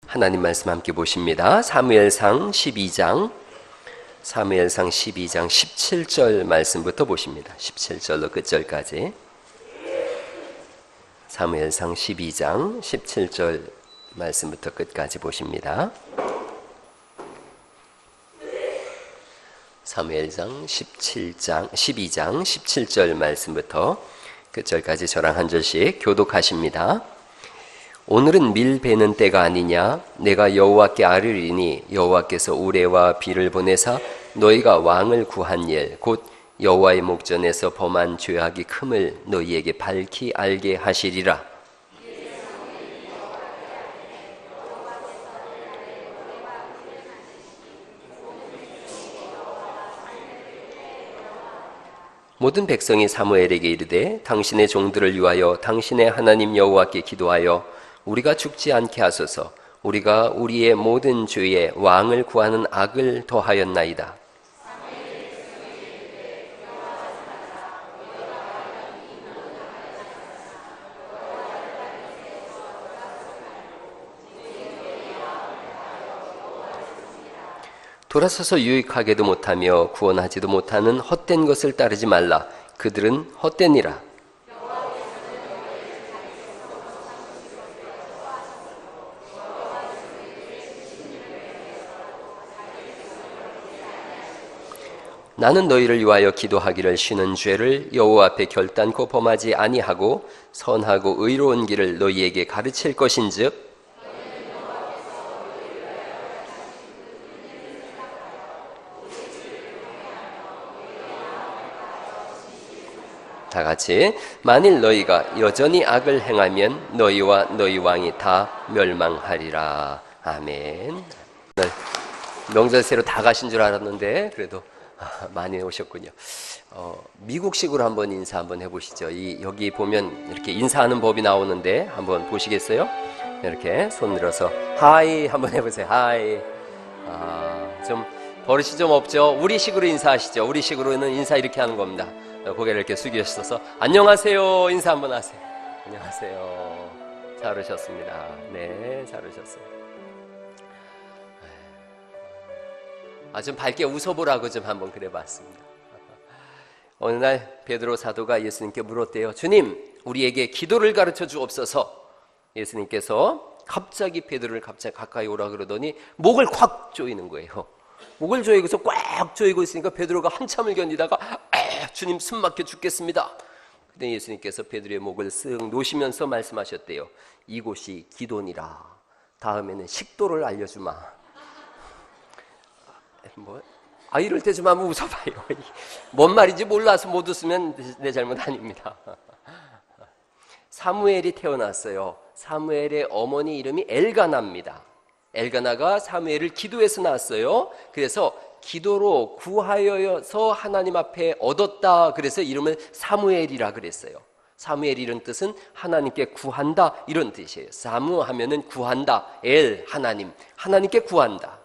하나님 말씀 함께 보십니다. 사무엘상 12장 17절 말씀부터 보십니다. 17절로 끝절까지. 사무엘상 12장 17절 말씀부터 끝까지 보십니다. 사무엘상 12장 17절 말씀부터 끝절까지 저랑 한 절씩 교독하십니다. 오늘은 밀 베는 때가 아니냐? 내가 여호와께 아뢰리니 여호와께서 우레와 비를 보내사 너희가 왕을 구한 일 곧 여호와의 목전에서 범한 죄악이 큼을 너희에게 밝히 알게 하시리라. 모든 백성이 사무엘에게 이르되 당신의 종들을 위하여 당신의 하나님 여호와께 기도하여 우리가 죽지 않게 하소서. 우리가 우리의 모든 죄에 왕을 구하는 악을 더하였나이다. 돌아서서 유익하게도 못하며 구원하지도 못하는 헛된 것을 따르지 말라. 그들은 헛되니라. 나는 너희를 위하여 기도하기를 쉬는 죄를 여호와 앞에 결단코 범하지 아니하고 선하고 의로운 길을 너희에게 가르칠 것인즉 다 같이 만일 너희가 여전히 악을 행하면 너희와 너희 왕이 다 멸망하리라. 아멘. 명절 새로 다 가신 줄 알았는데 그래도 많이 오셨군요. 미국식으로 한번 인사 한번 해보시죠. 여기 보면 이렇게 인사하는 법이 나오는데 한번 보시겠어요? 이렇게 손 들어서 하이 한번 해보세요. 하이. 좀 버릇이 좀 없죠? 우리식으로 인사하시죠. 우리식으로는 인사 이렇게 하는 겁니다. 고개를 이렇게 숙이셔서 안녕하세요 인사 한번 하세요. 안녕하세요. 잘 오셨습니다. 네, 잘 오셨어요. 좀 밝게 웃어보라고 좀 한번 그래봤습니다. 어느 날 베드로 사도가 예수님께 물었대요. 주님, 우리에게 기도를 가르쳐 주옵소서. 예수님께서 갑자기 베드로를 가까이 오라 그러더니 목을 콱 조이는 거예요. 목을 조이고서 꽉 조이고 있으니까 베드로가 한참을 견디다가 주님 숨 막혀 죽겠습니다. 그때 예수님께서 베드로의 목을 쓱 놓으시면서 말씀하셨대요. 이곳이 기도니라. 다음에는 식도를 알려주마. 이럴 때 좀 한번 웃어봐요. 뭔 말인지 몰라서 못 웃으면 내 잘못 아닙니다. 사무엘이 태어났어요. 사무엘의 어머니 이름이 엘가나입니다. 엘가나가 사무엘을 기도해서 낳았어요. 그래서 기도로 구하여서 하나님 앞에 얻었다. 그래서 이름을 사무엘이라 그랬어요. 사무엘 이런 뜻은 하나님께 구한다 이런 뜻이에요. 사무 하면은 구한다. 엘 하나님, 하나님께 구한다.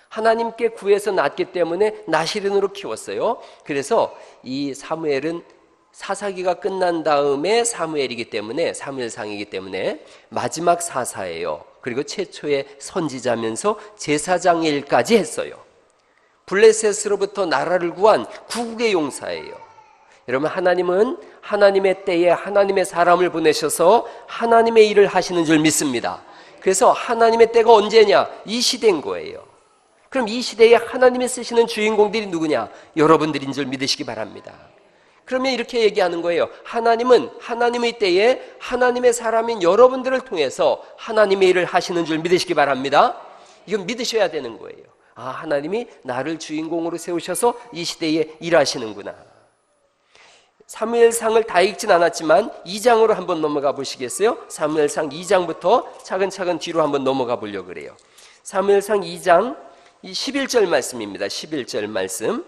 하나님께 구해서 낳았기 때문에 나시린으로 키웠어요. 그래서 이 사무엘은 사사기가 끝난 다음에 사무엘이기 때문에 사무엘상이기 때문에 마지막 사사예요. 그리고 최초의 선지자면서 제사장 일까지 했어요. 블레셋으로부터 나라를 구한 구국의 용사예요. 여러분, 하나님은 하나님의 때에 하나님의 사람을 보내셔서 하나님의 일을 하시는 줄 믿습니다. 그래서 하나님의 때가 언제냐? 이 시대인 거예요. 그럼 이 시대에 하나님이 쓰시는 주인공들이 누구냐? 여러분들인 줄 믿으시기 바랍니다. 그러면 이렇게 얘기하는 거예요. 하나님은 하나님의 때에 하나님의 사람인 여러분들을 통해서 하나님의 일을 하시는 줄 믿으시기 바랍니다. 이건 믿으셔야 되는 거예요. 하나님이 나를 주인공으로 세우셔서 이 시대에 일하시는구나. 사무엘상을 다 읽진 않았지만 2장으로 한번 넘어가 보시겠어요? 사무엘상 2장부터 차근차근 뒤로 한번 넘어가 보려고 그래요. 사무엘상 2장 11절 말씀입니다. 11절 말씀.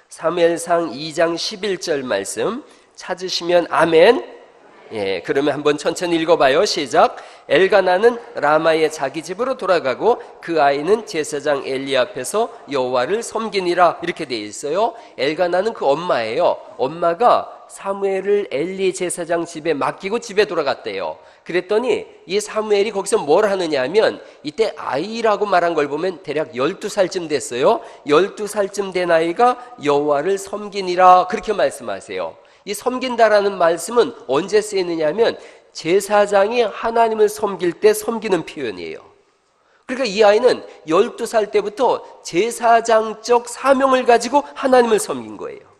사무엘상 2장 11절 말씀 찾으시면 아멘. 예, 그러면 한번 천천히 읽어봐요. 시작. 엘가나는 라마의 자기 집으로 돌아가고 그 아이는 제사장 엘리 앞에서 여호와를 섬기니라. 이렇게 되어 있어요. 엘가나는 그 엄마예요. 엄마가 사무엘을 엘리 제사장 집에 맡기고 집에 돌아갔대요. 그랬더니 이 사무엘이 거기서 뭘 하느냐 하면 이때 아이라고 말한 걸 보면 대략 12살쯤 됐어요. 12살쯤 된 아이가 여호와를 섬기니라 그렇게 말씀하세요. 이 섬긴다라는 말씀은 언제 쓰이느냐 하면 제사장이 하나님을 섬길 때 섬기는 표현이에요. 그러니까 이 아이는 12살 때부터 제사장적 사명을 가지고 하나님을 섬긴 거예요.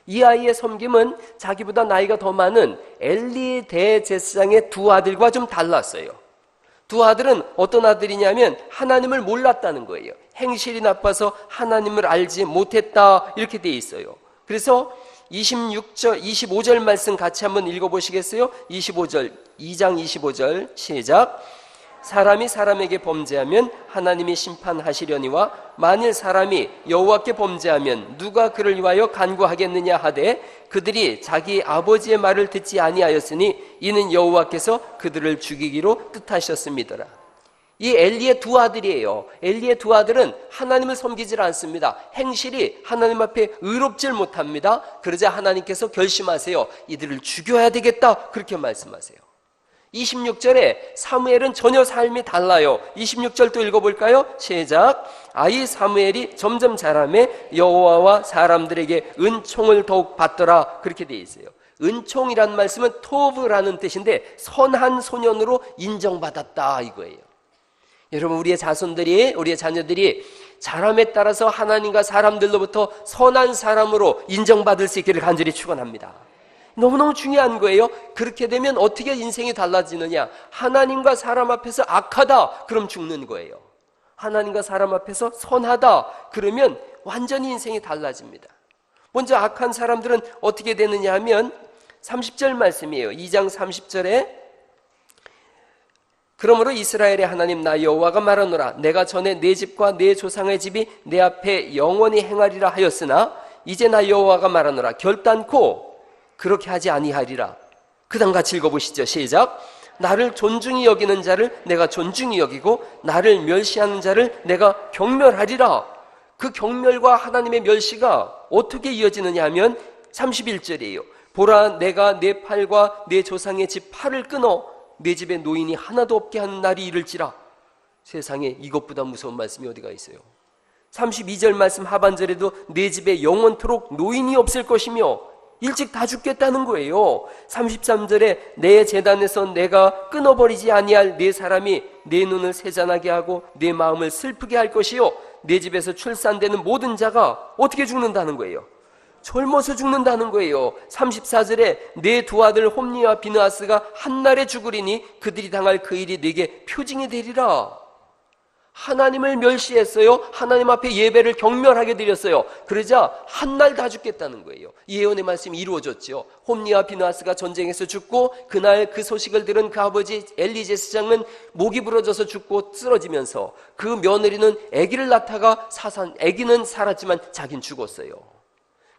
이 아이의 섬김은 자기보다 나이가 더 많은 엘리 대제사장의 두 아들과 좀 달랐어요. 두 아들은 어떤 아들이냐면 하나님을 몰랐다는 거예요. 행실이 나빠서 하나님을 알지 못했다 이렇게 돼 있어요. 그래서 25절 말씀 같이 한번 읽어보시겠어요? 25절, 2장 25절 시작. 사람이 사람에게 범죄하면 하나님이 심판하시려니와 만일 사람이 여호와께 범죄하면 누가 그를 위하여 간구하겠느냐 하되 그들이 자기 아버지의 말을 듣지 아니하였으니 이는 여호와께서 그들을 죽이기로 뜻하셨음이더라. 이 엘리의 두 아들이에요. 엘리의 두 아들은 하나님을 섬기질 않습니다. 행실이 하나님 앞에 의롭질 못합니다. 그러자 하나님께서 결심하세요. 이들을 죽여야 되겠다 그렇게 말씀하세요. 26절에 사무엘은 전혀 삶이 달라요. 26절도 읽어볼까요? 시작. 아이 사무엘이 점점 자라매 여호와와 사람들에게 은총을 더욱 받더라 그렇게 되어 있어요. 은총이란 말씀은 토브라는 뜻인데 선한 소년으로 인정받았다 이거예요. 여러분 우리의 자손들이 우리의 자녀들이 자람에 따라서 하나님과 사람들로부터 선한 사람으로 인정받을 수 있기를 간절히 축원합니다. 너무너무 중요한 거예요. 그렇게 되면 어떻게 인생이 달라지느냐? 하나님과 사람 앞에서 악하다 그럼 죽는 거예요. 하나님과 사람 앞에서 선하다 그러면 완전히 인생이 달라집니다. 먼저 악한 사람들은 어떻게 되느냐 하면 30절 말씀이에요. 2장 30절에 그러므로 이스라엘의 하나님 나 여호와가 말하노라 내가 전에 내 집과 내 조상의 집이 내 앞에 영원히 행하리라 하였으나 이제 나 여호와가 말하노라 결단코 그렇게 하지 아니하리라. 그 다음 같이 읽어보시죠. 시작. 나를 존중히 여기는 자를 내가 존중히 여기고 나를 멸시하는 자를 내가 경멸하리라. 그 경멸과 하나님의 멸시가 어떻게 이어지느냐 하면 31절이에요. 보라 내가 내 팔과 내 조상의 집 팔을 끊어 내 집에 노인이 하나도 없게 하는 날이 이를지라. 세상에 이것보다 무서운 말씀이 어디가 있어요. 32절 말씀 하반절에도 내 집에 영원토록 노인이 없을 것이며 일찍 다 죽겠다는 거예요. 33절에 내 제단에서 내가 끊어버리지 아니할 네 사람이 내 눈을 세잔하게 하고 내 마음을 슬프게 할 것이요 내 집에서 출산되는 모든 자가 어떻게 죽는다는 거예요? 젊어서 죽는다는 거예요. 34절에 내 두 아들 홈니와 비느하스가 한날에 죽으리니 그들이 당할 그 일이 네게 표징이 되리라. 하나님을 멸시했어요. 하나님 앞에 예배를 경멸하게 드렸어요. 그러자 한날 다 죽겠다는 거예요. 이 예언의 말씀이 이루어졌죠. 홈니와 비느하스가 전쟁에서 죽고 그날 그 소식을 들은 그 아버지 엘리 제사장은 목이 부러져서 죽고 쓰러지면서 그 며느리는 아기를 낳다가 아기는 살았지만 자긴 죽었어요.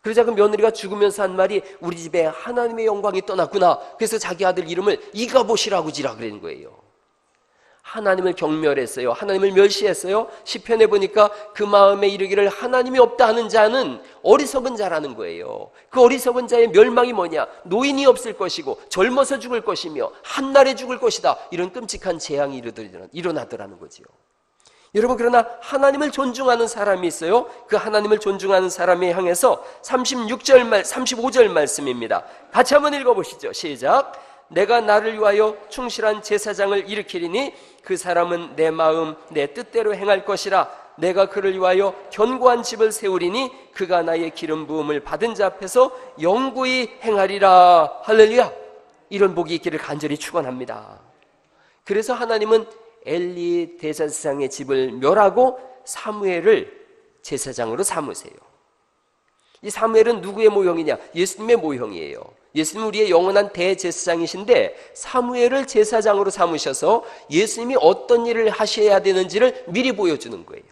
그러자 그 며느리가 죽으면서 한 말이 우리 집에 하나님의 영광이 떠났구나. 그래서 자기 아들 이름을 이가봇이라고 지라 그러는 거예요. 하나님을 경멸했어요. 하나님을 멸시했어요. 시편에 보니까 그 마음에 이르기를 하나님이 없다 하는 자는 어리석은 자라는 거예요. 그 어리석은 자의 멸망이 뭐냐? 노인이 없을 것이고 젊어서 죽을 것이며 한날에 죽을 것이다. 이런 끔찍한 재앙이 일어나더라는 거지요. 여러분 그러나 하나님을 존중하는 사람이 있어요. 그 하나님을 존중하는 사람에 향해서 35절 말씀입니다. 같이 한번 읽어보시죠. 시작. 내가 나를 위하여 충실한 제사장을 일으키리니 그 사람은 내 마음 내 뜻대로 행할 것이라. 내가 그를 위하여 견고한 집을 세우리니 그가 나의 기름 부음을 받은 자 앞에서 영구히 행하리라. 할렐루야. 이런 복이 있기를 간절히 축원합니다. 그래서 하나님은 엘리 대제사장의 집을 멸하고 사무엘을 제사장으로 삼으세요. 이 사무엘은 누구의 모형이냐? 예수님의 모형이에요. 예수님은 우리의 영원한 대제사장이신데 사무엘을 제사장으로 삼으셔서 예수님이 어떤 일을 하셔야 되는지를 미리 보여주는 거예요.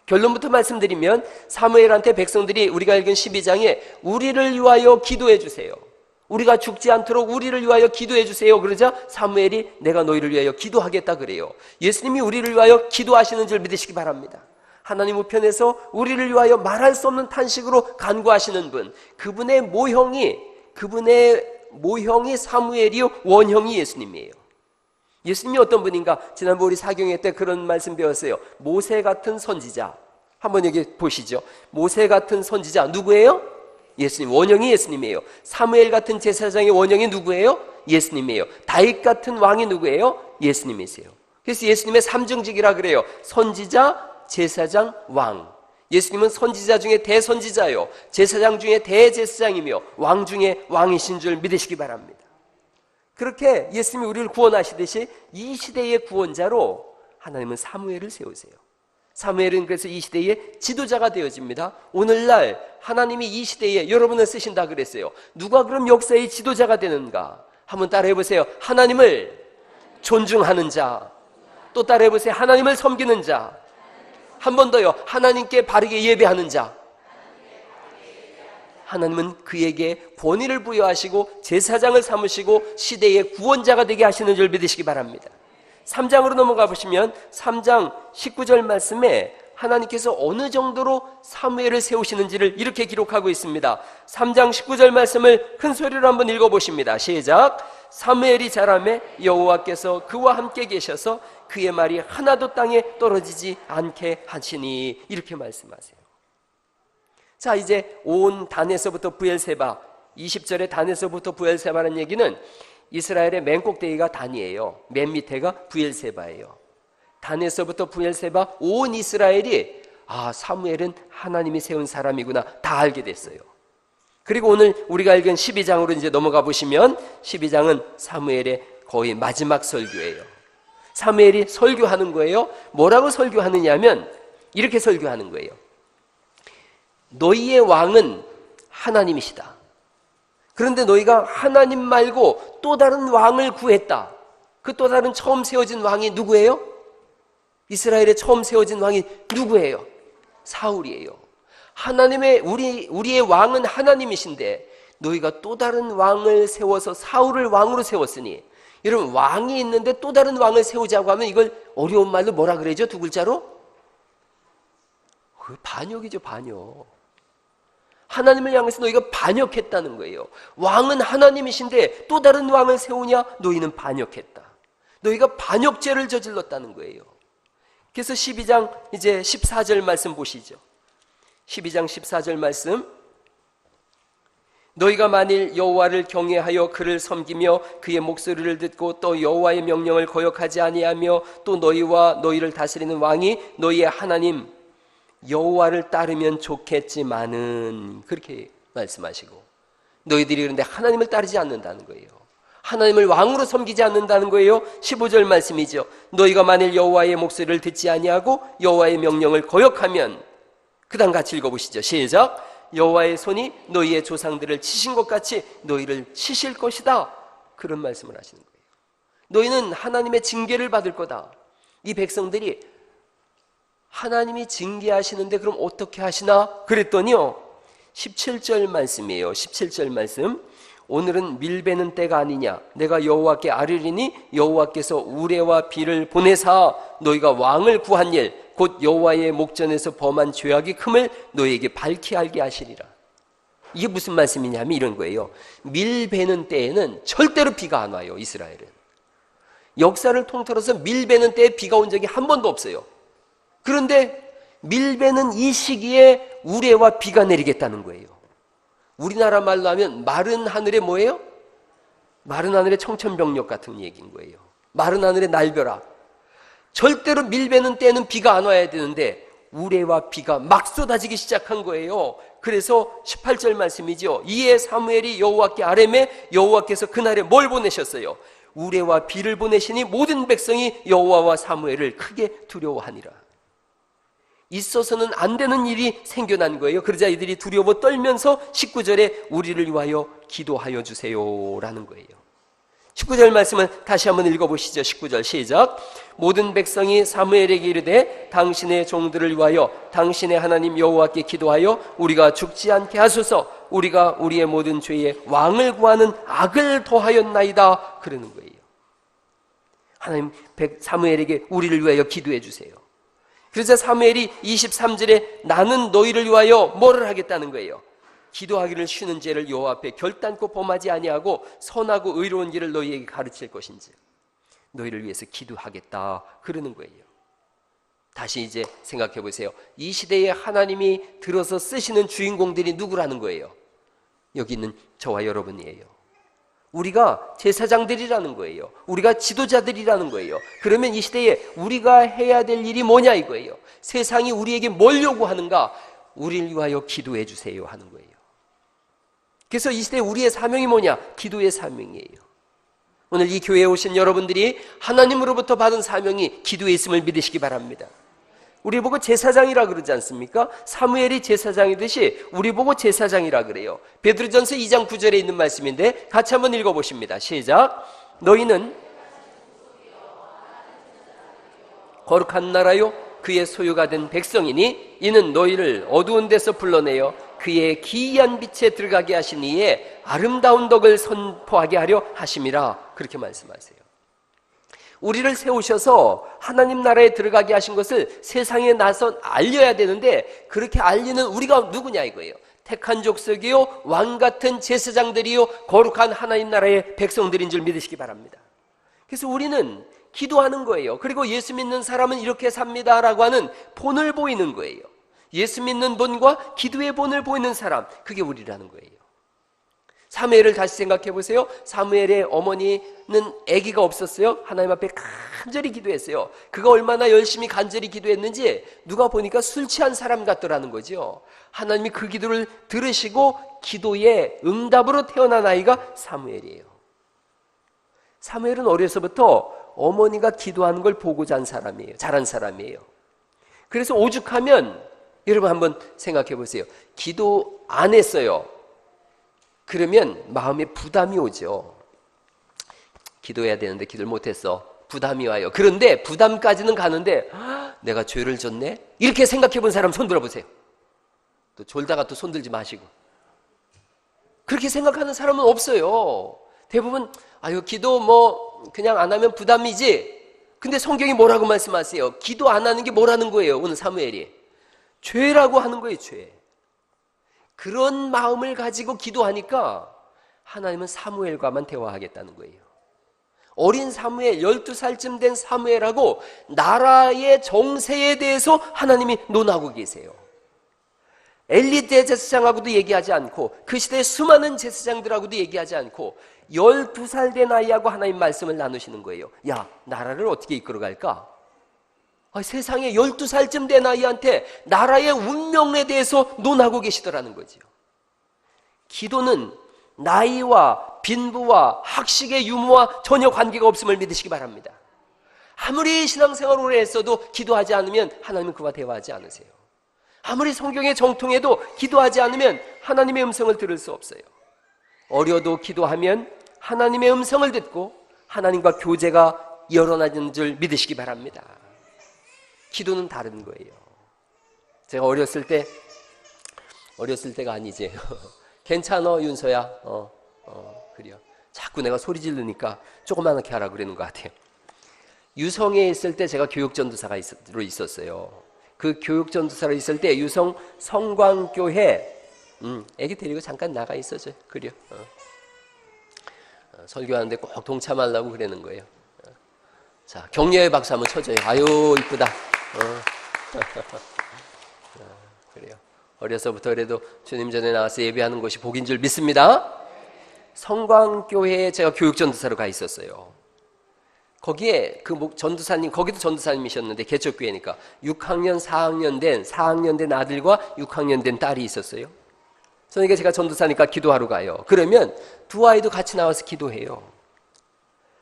결론부터 말씀드리면 사무엘한테 백성들이 우리가 읽은 12장에 우리를 위하여 기도해 주세요. 우리가 죽지 않도록 우리를 위하여 기도해 주세요. 그러자 사무엘이 내가 너희를 위하여 기도하겠다 그래요. 예수님이 우리를 위하여 기도하시는 줄 믿으시기 바랍니다. 하나님 우편에서 우리를 위하여 말할 수 없는 탄식으로 간구하시는 분, 그분의 모형이 그분의 모형이 사무엘이요, 원형이 예수님이에요. 예수님이 어떤 분인가? 지난번 우리 사경회 때 그런 말씀 배웠어요. 모세 같은 선지자. 한번 여기 보시죠. 모세 같은 선지자 누구예요? 예수님. 원형이 예수님이에요. 사무엘 같은 제사장의 원형이 누구예요? 예수님이에요. 다윗 같은 왕이 누구예요? 예수님이세요. 그래서 예수님의 삼중직이라 그래요. 선지자, 제사장, 왕. 예수님은 선지자 중에 대선지자요, 제사장 중에 대제사장이며 왕 중에 왕이신 줄 믿으시기 바랍니다. 그렇게 예수님이 우리를 구원하시듯이 이 시대의 구원자로 하나님은 사무엘을 세우세요. 사무엘은 그래서 이 시대의 지도자가 되어집니다. 오늘날 하나님이 이 시대에 여러분을 쓰신다 그랬어요. 누가 그럼 역사의 지도자가 되는가? 한번 따라해 보세요. 하나님을 존중하는 자. 또 따라해 보세요. 하나님을 섬기는 자. 한 번 더요. 하나님께 바르게 예배하는 자. 하나님은 그에게 권위를 부여하시고 제사장을 삼으시고 시대의 구원자가 되게 하시는 줄 믿으시기 바랍니다. 3장으로 넘어가 보시면 3장 19절 말씀에 하나님께서 어느 정도로 사무엘을 세우시는지를 이렇게 기록하고 있습니다. 3장 19절 말씀을 큰 소리로 한번 읽어보십니다. 시작. 사무엘이 자라매 여호와께서 그와 함께 계셔서 그의 말이 하나도 땅에 떨어지지 않게 하시니, 이렇게 말씀하세요. 자, 이제 온 단에서부터 부엘세바, 20절에 단에서부터 부엘세바라는 얘기는 이스라엘의 맨 꼭대기가 단이에요. 맨 밑에가 부엘세바예요. 단에서부터 부엘세바, 온 이스라엘이 사무엘은 하나님이 세운 사람이구나 다 알게 됐어요. 그리고 오늘 우리가 읽은 12장으로 이제 넘어가 보시면 12장은 사무엘의 거의 마지막 설교예요. 사무엘이 설교하는 거예요. 뭐라고 설교하느냐면 이렇게 설교하는 거예요. 너희의 왕은 하나님이시다. 그런데 너희가 하나님 말고 또 다른 왕을 구했다. 그 또 다른 처음 세워진 왕이 누구예요? 이스라엘에 처음 세워진 왕이 누구예요? 사울이에요. 하나님의 우리의 왕은 하나님이신데 너희가 또 다른 왕을 세워서 사울을 왕으로 세웠으니, 여러분 왕이 있는데 또 다른 왕을 세우자고 하면 이걸 어려운 말로 뭐라 그러죠? 두 글자로? 반역이죠, 반역. 하나님을 향해서 너희가 반역했다는 거예요. 왕은 하나님이신데 또 다른 왕을 세우냐? 너희는 반역했다. 너희가 반역죄를 저질렀다는 거예요. 그래서 12장 이제 14절 말씀 보시죠. 12장 14절 말씀. 너희가 만일 여호와를 경외하여 그를 섬기며 그의 목소리를 듣고 또 여호와의 명령을 거역하지 아니하며 또 너희와 너희를 다스리는 왕이 너희의 하나님 여호와를 따르면 좋겠지만은, 그렇게 말씀하시고, 너희들이 그런데 하나님을 따르지 않는다는 거예요. 하나님을 왕으로 섬기지 않는다는 거예요. 15절 말씀이죠. 너희가 만일 여호와의 목소리를 듣지 아니하고 여호와의 명령을 거역하면, 그 다음 같이 읽어보시죠. 시작. 여호와의 손이 너희의 조상들을 치신 것 같이 너희를 치실 것이다. 그런 말씀을 하시는 거예요. 너희는 하나님의 징계를 받을 거다. 이 백성들이 하나님이 징계하시는데 그럼 어떻게 하시나? 그랬더니요, 17절 말씀이에요. 17절 말씀. 오늘은 밀베는 때가 아니냐? 내가 여호와께 아뢰리니 여호와께서 우레와 비를 보내사 너희가 왕을 구한 일 곧 여호와의 목전에서 범한 죄악이 큼을 너희에게 밝히 알게 하시리라. 이게 무슨 말씀이냐면 이런 거예요. 밀베는 때에는 절대로 비가 안 와요. 이스라엘은 역사를 통틀어서 밀베는 때에 비가 온 적이 한 번도 없어요. 그런데 밀베는 이 시기에 우레와 비가 내리겠다는 거예요. 우리나라 말로 하면 마른 하늘에 뭐예요? 마른 하늘의 청천벽력 같은 얘기인 거예요. 마른 하늘의 날벼락. 절대로 밀베는 때는 비가 안 와야 되는데 우레와 비가 막 쏟아지기 시작한 거예요. 그래서 18절 말씀이죠. 이에 사무엘이 여호와께 아뢰매 여호와께서 그날에 뭘 보내셨어요? 우레와 비를 보내시니 모든 백성이 여호와와 사무엘을 크게 두려워하니라. 있어서는 안 되는 일이 생겨난 거예요. 그러자 이들이 두려워 떨면서 19절에 우리를 위하여 기도하여 주세요라는 거예요. 19절 말씀은 다시 한번 읽어보시죠. 19절 시작. 모든 백성이 사무엘에게 이르되 당신의 종들을 위하여 당신의 하나님 여호와께 기도하여 우리가 죽지 않게 하소서. 우리가 우리의 모든 죄에 왕을 구하는 악을 더하였나이다. 그러는 거예요. 하나님 사무엘에게 우리를 위하여 기도해 주세요. 그래서 사무엘이 23절에 나는 너희를 위하여 뭐를 하겠다는 거예요? 기도하기를 쉬는 죄를 여호와 앞에 결단코 범하지 아니하고 선하고 의로운 길을 너희에게 가르칠 것인지 너희를 위해서 기도하겠다 그러는 거예요. 다시 이제 생각해 보세요. 이 시대에 하나님이 들어서 쓰시는 주인공들이 누구라는 거예요? 여기 있는 저와 여러분이에요. 우리가 제사장들이라는 거예요. 우리가 지도자들이라는 거예요. 그러면 이 시대에 우리가 해야 될 일이 뭐냐 이거예요. 세상이 우리에게 뭘 요구하는가? 우리를 위하여 기도해 주세요 하는 거예요. 그래서 이 시대에 우리의 사명이 뭐냐? 기도의 사명이에요. 오늘 이 교회에 오신 여러분들이 하나님으로부터 받은 사명이 기도에 있음을 믿으시기 바랍니다. 우리 보고 제사장이라 그러지 않습니까? 사무엘이 제사장이듯이 우리 보고 제사장이라 그래요. 베드로전서 2장 9절에 있는 말씀인데 같이 한번 읽어보십니다. 시작. 너희는 거룩한 나라요 그의 소유가 된 백성이니 이는 너희를 어두운 데서 불러내어 그의 기이한 빛에 들어가게 하신 이의 아름다운 덕을 선포하게 하려 하심이라 그렇게 말씀하세요. 우리를 세우셔서 하나님 나라에 들어가게 하신 것을 세상에 나서 알려야 되는데 그렇게 알리는 우리가 누구냐 이거예요. 택한 족속이요 왕같은 제사장들이요 거룩한 하나님 나라의 백성들인 줄 믿으시기 바랍니다. 그래서 우리는 기도하는 거예요. 그리고 예수 믿는 사람은 이렇게 삽니다라고 하는 본을 보이는 거예요. 예수 믿는 본과 기도의 본을 보이는 사람, 그게 우리라는 거예요. 사무엘을 다시 생각해 보세요. 사무엘의 어머니는 아기가 없었어요. 하나님 앞에 간절히 기도했어요. 그가 얼마나 열심히 간절히 기도했는지 누가 보니까 술 취한 사람 같더라는 거죠. 하나님이 그 기도를 들으시고 기도의 응답으로 태어난 아이가 사무엘이에요. 사무엘은 어려서부터 어머니가 기도하는 걸 보고 자란 사람이에요. 그래서 오죽하면 여러분 한번 생각해 보세요. 기도 안 했어요. 그러면 마음에 부담이 오죠. 기도해야 되는데 기도를 못했어. 부담이 와요. 그런데 부담까지는 가는데 내가 죄를 졌네? 이렇게 생각해 본 사람 손 들어보세요. 또 졸다가 또 손 들지 마시고. 그렇게 생각하는 사람은 없어요. 대부분 기도 그냥 안 하면 부담이지. 근데 성경이 뭐라고 말씀하세요? 기도 안 하는 게 뭐라는 거예요? 오늘 사무엘이 죄라고 하는 거예요. 죄. 그런 마음을 가지고 기도하니까 하나님은 사무엘과만 대화하겠다는 거예요. 어린 사무엘, 12살쯤 된 사무엘하고 나라의 정세에 대해서 하나님이 논하고 계세요. 엘리 대제사장하고도 얘기하지 않고 그 시대의 수많은 제사장들하고도 얘기하지 않고 12살 된 아이하고 하나님 말씀을 나누시는 거예요. 야, 나라를 어떻게 이끌어갈까? 세상에 12살쯤 된 아이한테 나라의 운명에 대해서 논하고 계시더라는 거죠. 기도는 나이와 빈부와 학식의 유무와 전혀 관계가 없음을 믿으시기 바랍니다. 아무리 신앙생활을 오래 했어도 기도하지 않으면 하나님은 그와 대화하지 않으세요. 아무리 성경에 정통해도 기도하지 않으면 하나님의 음성을 들을 수 없어요. 어려도 기도하면 하나님의 음성을 듣고 하나님과 교제가 일어나는 줄 믿으시기 바랍니다. 기도는 다른 거예요. 제가 어렸을 때가 아니지. 괜찮아 윤서야. 그래요. 자꾸 내가 소리 지르니까 조그맣게 하라 그러는 것 같아요. 유성에 있을 때 제가 교육전도사로 있었어요. 그 교육전도사로 있을 때 유성 성광교회 애기 데리고 잠깐 나가 있었어요. 그래요. 설교하는데 꼭 동참하려고 그러는 거예요. 자, 격려의 박수 한번 쳐줘요. 아유 이쁘다. 그래요. 어려서부터 그래도 주님 전에 나와서 예배하는 것이 복인 줄 믿습니다. 성광교회에 제가 교육전도사로 가 있었어요. 거기에 전도사님, 거기도 전도사님이셨는데 개척교회니까 6학년, 4학년 된 아들과 6학년 된 딸이 있었어요. 그러니까 제가 전도사니까 기도하러 가요. 그러면 두 아이도 같이 나와서 기도해요.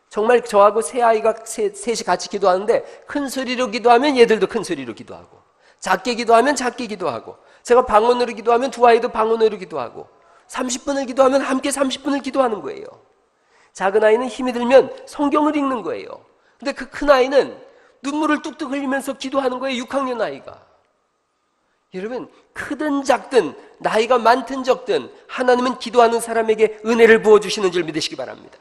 정말 저하고 세 아이가 셋이 같이 기도하는데 큰 소리로 기도하면 얘들도 큰 소리로 기도하고 작게 기도하면 작게 기도하고 제가 방언으로 기도하면 두 아이도 방언으로 기도하고 30분을 기도하면 함께 30분을 기도하는 거예요. 작은 아이는 힘이 들면 성경을 읽는 거예요. 근데 그 큰 아이는 눈물을 뚝뚝 흘리면서 기도하는 거예요. 6학년 아이가. 여러분 크든 작든 나이가 많든 적든 하나님은 기도하는 사람에게 은혜를 부어주시는 줄 믿으시기 바랍니다.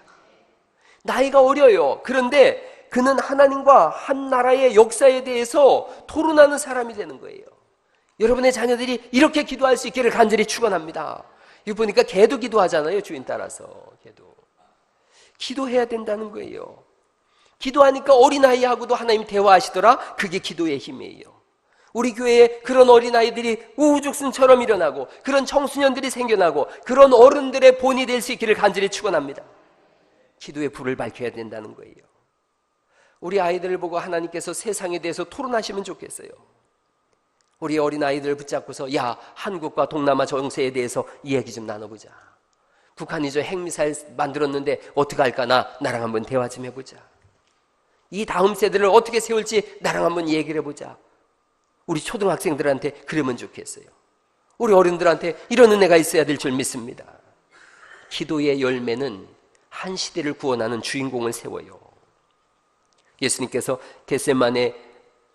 나이가 어려요. 그런데 그는 하나님과 한 나라의 역사에 대해서 토론하는 사람이 되는 거예요. 여러분의 자녀들이 이렇게 기도할 수 있기를 간절히 축원합니다. 이거 보니까 개도 기도하잖아요. 주인 따라서. 개도. 기도해야 된다는 거예요. 기도하니까 어린아이하고도 하나님 대화하시더라. 그게 기도의 힘이에요. 우리 교회에 그런 어린아이들이 우후죽순처럼 일어나고 그런 청소년들이 생겨나고 그런 어른들의 본이 될 수 있기를 간절히 축원합니다. 기도의 불을 밝혀야 된다는 거예요. 우리 아이들을 보고 하나님께서 세상에 대해서 토론하시면 좋겠어요. 우리 어린아이들을 붙잡고서 야, 한국과 동남아 정세에 대해서 이야기 좀 나눠보자. 북한이 저 핵미사일 만들었는데 어떻게 할까? 나랑 한번 대화 좀 해보자. 이 다음 세대를 어떻게 세울지 나랑 한번 얘기를 해보자. 우리 초등학생들한테 그러면 좋겠어요. 우리 어른들한테 이런 은혜가 있어야 될 줄 믿습니다. 기도의 열매는 한 시대를 구원하는 주인공을 세워요. 예수님께서 겟세마네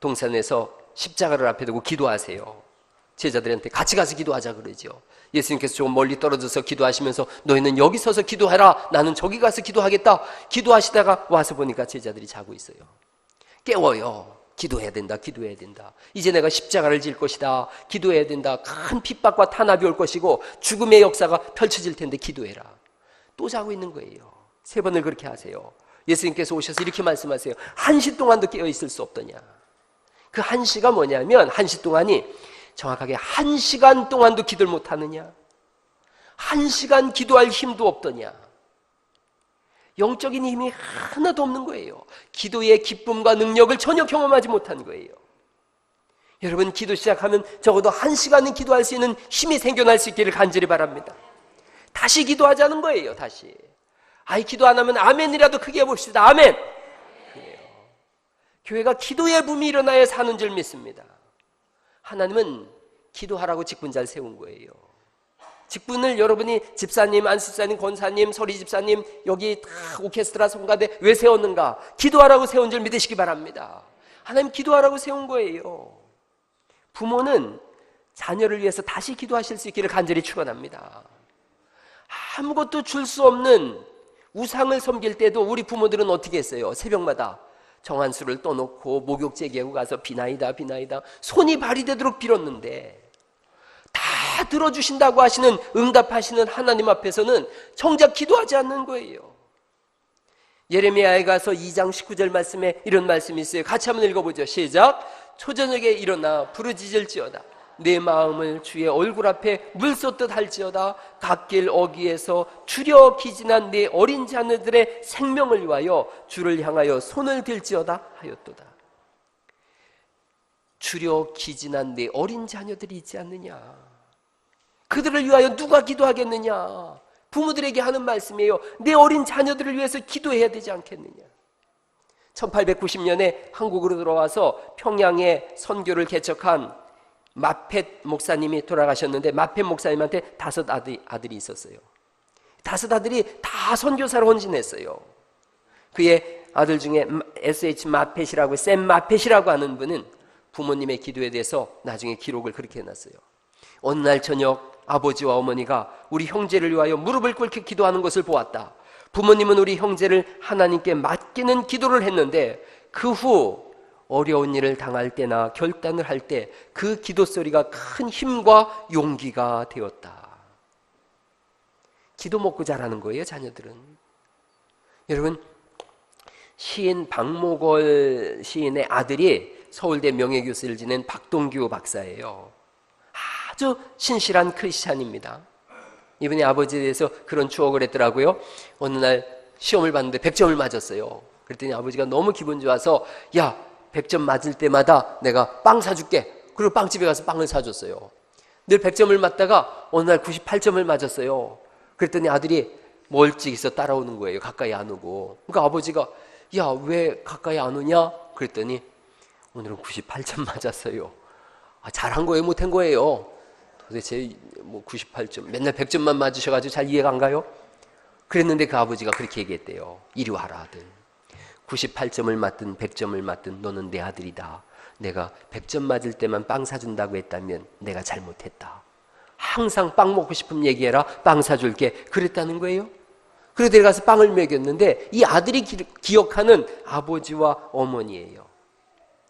동산에서 십자가를 앞에 두고 기도하세요. 제자들한테 같이 가서 기도하자 그러죠. 예수님께서 조금 멀리 떨어져서 기도하시면서 너희는 여기 서서 기도해라. 나는 저기 가서 기도하겠다. 기도하시다가 와서 보니까 제자들이 자고 있어요. 깨워요. 기도해야 된다. 기도해야 된다. 이제 내가 십자가를 질 것이다. 기도해야 된다. 큰 핍박과 탄압이 올 것이고 죽음의 역사가 펼쳐질 텐데 기도해라. 또 자고 있는 거예요. 3번을 그렇게 하세요. 예수님께서 오셔서 이렇게 말씀하세요. 1시 동안도 깨어있을 수 없더냐. 그 1시가 뭐냐면 1시 동안이 정확하게 1시간 동안도 기도를 못하느냐. 1시간 기도할 힘도 없더냐. 영적인 힘이 하나도 없는 거예요. 기도의 기쁨과 능력을 전혀 경험하지 못한 거예요. 여러분 기도 시작하면 적어도 1시간은 기도할 수 있는 힘이 생겨날 수 있기를 간절히 바랍니다. 다시 기도하자는 거예요. 다시. 아이 기도 안 하면 아멘이라도 크게 해봅시다. 아멘. 그래요. 교회가 기도의 붐이 일어나야 사는 줄 믿습니다. 하나님은 기도하라고 직분 잘 세운 거예요. 직분을 여러분이 집사님, 안수집사님, 권사님, 서리집사님 여기 다 오케스트라 성가대 왜 세웠는가? 기도하라고 세운 줄 믿으시기 바랍니다. 하나님 기도하라고 세운 거예요. 부모는 자녀를 위해서 다시 기도하실 수 있기를 간절히 축원합니다. 아무것도 줄 수 없는 우상을 섬길 때도 우리 부모들은 어떻게 했어요? 새벽마다 정한수를 떠놓고 목욕제기하고 가서 비나이다 비나이다 손이 발이 되도록 빌었는데 다 들어주신다고 하시는 응답하시는 하나님 앞에서는 정작 기도하지 않는 거예요. 예레미야에 가서 2장 19절 말씀에 이런 말씀이 있어요. 같이 한번 읽어보죠. 시작. 초저녁에 일어나 부르짖을지어다. 내 마음을 주의 얼굴 앞에 물쏟듯 할지어다. 갓길 어귀에서 주려 기진한 내 어린 자녀들의 생명을 위하여 주를 향하여 손을 들지어다 하였도다. 주려 기진한 내 어린 자녀들이 있지 않느냐. 그들을 위하여 누가 기도하겠느냐. 부모들에게 하는 말씀이에요. 내 어린 자녀들을 위해서 기도해야 되지 않겠느냐. 1890년에 한국으로 들어와서 평양에 선교를 개척한 마펫 목사님이 돌아가셨는데 마펫 목사님한테 5 아들이 있었어요. 5 아들이 다 선교사로 헌신했어요. 그의 아들 중에 S.H. 마펫이라고 샘 마펫이라고 하는 분은 부모님의 기도에 대해서 나중에 기록을 그렇게 해놨어요. 어느 날 저녁 아버지와 어머니가 우리 형제를 위하여 무릎을 꿇게 기도하는 것을 보았다. 부모님은 우리 형제를 하나님께 맡기는 기도를 했는데 그 후 어려운 일을 당할 때나 결단을 할 때 그 기도 소리가 큰 힘과 용기가 되었다. 기도 먹고 자라는 거예요, 자녀들은. 여러분, 시인 박목월 시인의 아들이 서울대 명예교수를 지낸 박동규 박사예요. 아주 신실한 크리스찬입니다. 이분이 아버지에 대해서 그런 추억을 했더라고요. 어느 날 시험을 봤는데 100점을 맞았어요. 그랬더니 아버지가 너무 기분 좋아서 야, 100점 맞을 때마다 내가 빵 사줄게. 그리고 빵집에 가서 빵을 사줬어요. 늘 100점을 맞다가 어느 날 98점을 맞았어요. 그랬더니 아들이 멀찍이서 따라오는 거예요. 가까이 안 오고. 그러니까 아버지가 야, 왜 가까이 안 오냐? 그랬더니 오늘은 98점 맞았어요. 잘한 거예요? 못한 거예요? 도대체 뭐 98점, 맨날 100점만 맞으셔가지고 잘 이해가 안 가요? 그랬는데 그 아버지가 그렇게 얘기했대요. 이리 와라 아들. 98점을 맞든 100점을 맞든 너는 내 아들이다. 내가 100점 맞을 때만 빵 사준다고 했다면 내가 잘못했다. 항상 빵 먹고 싶으면 얘기해라. 빵 사줄게. 그랬다는 거예요. 그래서 내려가서 빵을 먹였는데 이 아들이 기억하는 아버지와 어머니예요.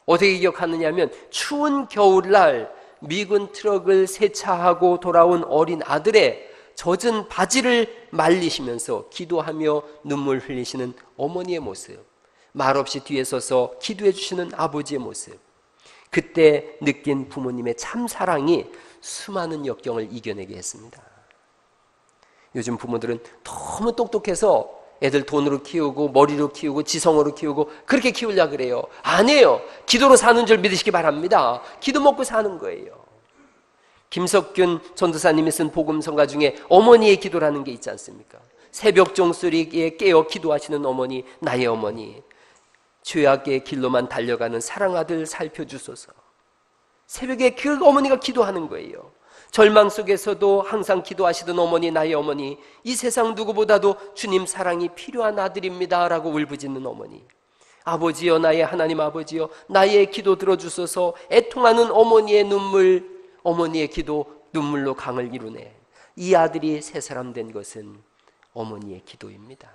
어떻게 기억하느냐 하면 추운 겨울날 미군 트럭을 세차하고 돌아온 어린 아들의 젖은 바지를 말리시면서 기도하며 눈물 흘리시는 어머니의 모습, 말없이 뒤에 서서 기도해 주시는 아버지의 모습, 그때 느낀 부모님의 참 사랑이 수많은 역경을 이겨내게 했습니다. 요즘 부모들은 너무 똑똑해서 애들 돈으로 키우고 머리로 키우고 지성으로 키우고 그렇게 키우려고 그래요. 아니에요. 기도로 사는 줄 믿으시기 바랍니다. 기도 먹고 사는 거예요. 김석균 전도사님이 쓴 복음성가 중에 어머니의 기도라는 게 있지 않습니까? 새벽 종소리에 깨어 기도하시는 어머니, 나의 어머니, 죄악의 길로만 달려가는 사랑아들 살펴주소서. 새벽에 그 어머니가 기도하는 거예요. 절망 속에서도 항상 기도하시던 어머니, 나의 어머니, 이 세상 누구보다도 주님 사랑이 필요한 아들입니다 라고 울부짖는 어머니, 아버지여, 나의 하나님 아버지여, 나의 기도 들어주소서. 애통하는 어머니의 눈물, 어머니의 기도, 눈물로 강을 이루네. 이 아들이 새 사람 된 것은 어머니의 기도입니다.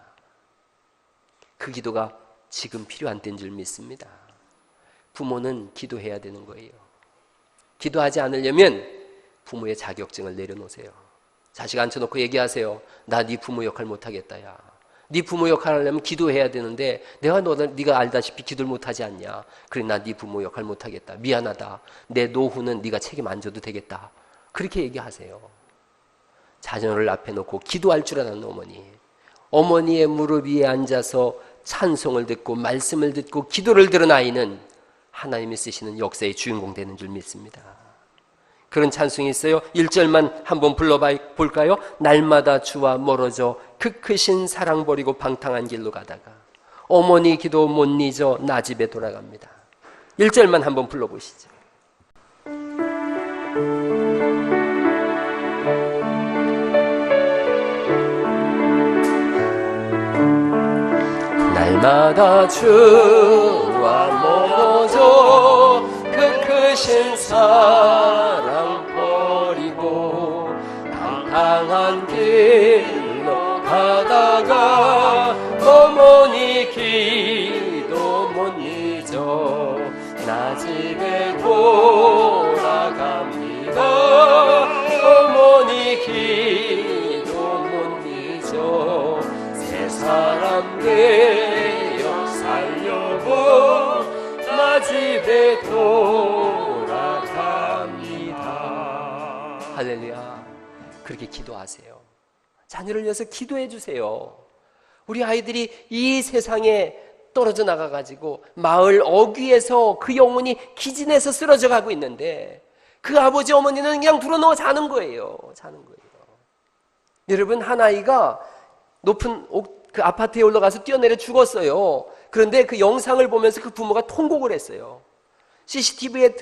그 기도가 지금 필요한 때인 줄 믿습니다. 부모는 기도해야 되는 거예요. 기도하지 않으려면 부모의 자격증을 내려놓으세요. 자식 앉혀놓고 얘기하세요. 나 네 부모 역할 못하겠다. 야, 네 부모 역할 하려면 기도해야 되는데 네가 알다시피 기도를 못하지 않냐. 그래, 나 네 부모 역할 못하겠다. 미안하다. 내 노후는 네가 책임 안 져도 되겠다. 그렇게 얘기하세요. 자녀를 앞에 놓고 기도할 줄 아는 어머니, 어머니의 무릎 위에 앉아서 찬송을 듣고 말씀을 듣고 기도를 들은 아이는 하나님이 쓰시는 역사의 주인공 되는 줄 믿습니다. 그런 찬송이 있어요. 1절만 한번 불러볼까요? 날마다 주와 멀어져 그 크신 사랑 버리고 방탕한 길로 가다가 어머니 기도 못 잊어 나 집에 돌아갑니다. 1절만 한번 불러보시죠. 날마다 주와 멀어져 그 크신 사랑 버리고 방탕한 길로 가다가 어머니 기도 못 잊어 나 집에 돌아갑니다. 어머니 기도 못 잊어 새 사람 되어 살려고 나 집에 돌아갑니다. 할렐루야. 그렇게 기도하세요. 자녀를 위해서 기도해 주세요. 우리 아이들이 이 세상에 떨어져 나가가지고 마을 어귀에서 그 영혼이 기진해서 쓰러져 가고 있는데 그 아버지 어머니는 그냥 불어넣어 자는 거예요. 여러분, 한 아이가 높은 그 아파트에 올라가서 뛰어내려 죽었어요. 그런데 그 영상을 보면서 그 부모가 통곡을 했어요. CCTV에